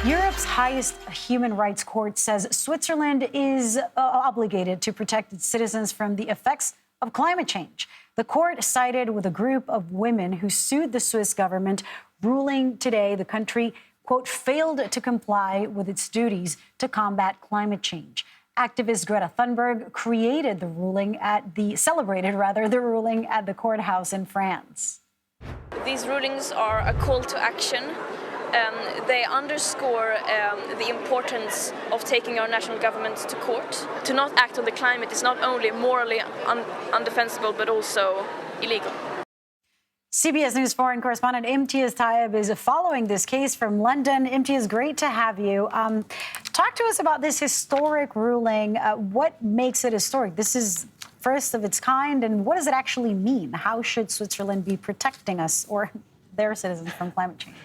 Europe's highest human rights court says Switzerland is obligated to protect its citizens from the effects of climate change. The court sided with a group of women who sued the Swiss government, ruling today the country, quote, failed to comply with its duties to combat climate change. Activist Greta Thunberg celebrated the ruling at the courthouse in France. These rulings are a call to action. They underscore the importance of taking our national governments to court. To not act on the climate is not only morally undefensible, but also illegal. CBS News foreign correspondent Imtiaz Tyab is following this case from London. Imtiaz, great to have you. Talk to us about this historic ruling. What makes it historic? This is first of its kind, and what does it actually mean? How should Switzerland be protecting us or their citizens from climate change?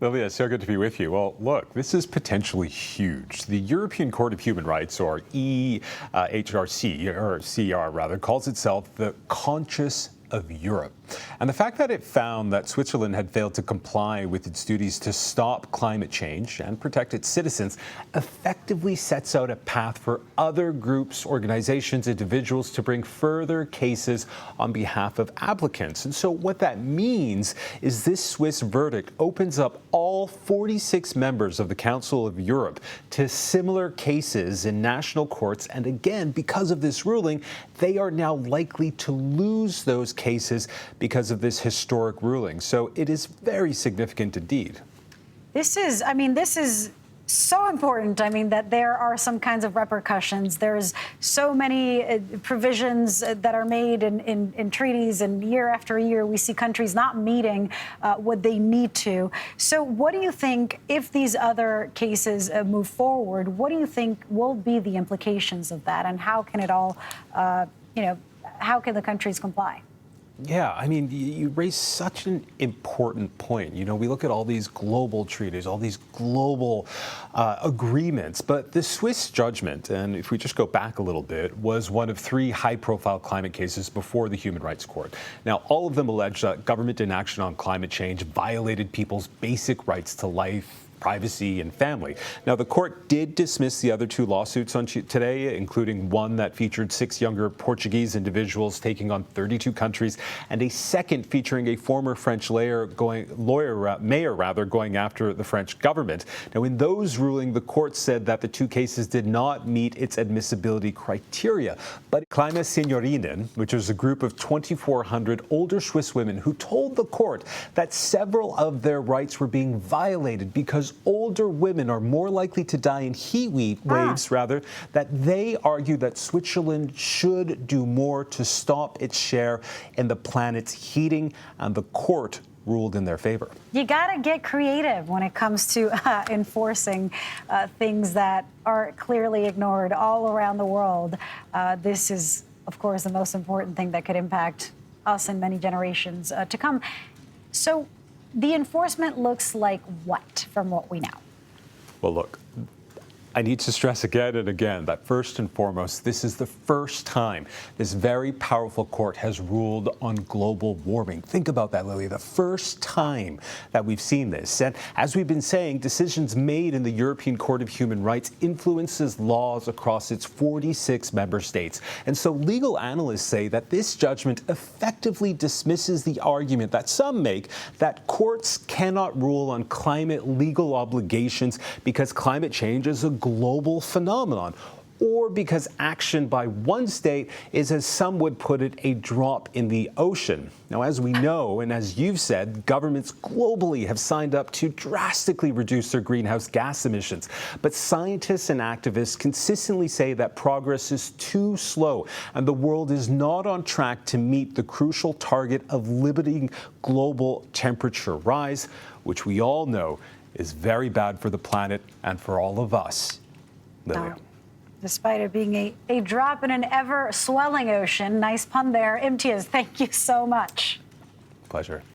Lilia, so good to be with you. Well, look, this is potentially huge. The European Court of Human Rights, or EHRC, or CR rather, calls itself the conscience of Europe. And the fact that it found that Switzerland had failed to comply with its duties to stop climate change and protect its citizens effectively sets out a path for other groups, organizations, individuals to bring further cases on behalf of applicants. And so what that means is this Swiss verdict opens up all 46 members of the Council of Europe to similar cases in national courts. And again, because of this ruling, they are now likely to lose those cases because of this historic ruling. So it is very significant indeed. This is so important. That there are some kinds of repercussions. There's so many provisions that are made in treaties, and year after year we see countries not meeting what they need to. So what do you think, if these other cases move forward, what do you think will be the implications of that, and how can it all, how can the countries comply? Yeah, you raise such an important point. We look at all these global treaties, all these global agreements, but the Swiss judgment, and if we just go back a little bit, was one of 3 high-profile climate cases before the Human Rights Court. Now, all of them allege that government inaction on climate change violated people's basic rights to life, privacy, and family. Now, the court did dismiss the other 2 lawsuits today, including one that featured 6 younger Portuguese individuals taking on 32 countries, and a second featuring a former French mayor going after the French government. Now, in those rulings, the court said that the 2 cases did not meet its admissibility criteria. But Kleine Seniorinnen, which is a group of 2,400 older Swiss women who told the court that several of their rights were being violated because older women are more likely to die in heat waves, that they argue that Switzerland should do more to stop its share in the planet's heating, and the court ruled in their favor. You got to get creative when it comes to enforcing things that are clearly ignored all around the world. This is, of course, the most important thing that could impact us in many generations to come. So the enforcement looks like what, from what we know? Well, look, I need to stress again and again that first and foremost, this is the first time this very powerful court has ruled on global warming. Think about that, Lily, the first time that we've seen this. And as we've been saying, decisions made in the European Court of Human Rights influences laws across its 46 member states. And so legal analysts say that this judgment effectively dismisses the argument that some make that courts cannot rule on climate legal obligations because climate change is a global phenomenon, or because action by one state is, as some would put it, a drop in the ocean. Now, as we know, and as you've said, governments globally have signed up to drastically reduce their greenhouse gas emissions. But scientists and activists consistently say that progress is too slow, and the world is not on track to meet the crucial target of limiting global temperature rise, which we all know is very bad for the planet and for all of us. Lily. Despite it being a drop in an ever-swelling ocean. Nice pun there. Imtiaz, thank you so much. Pleasure.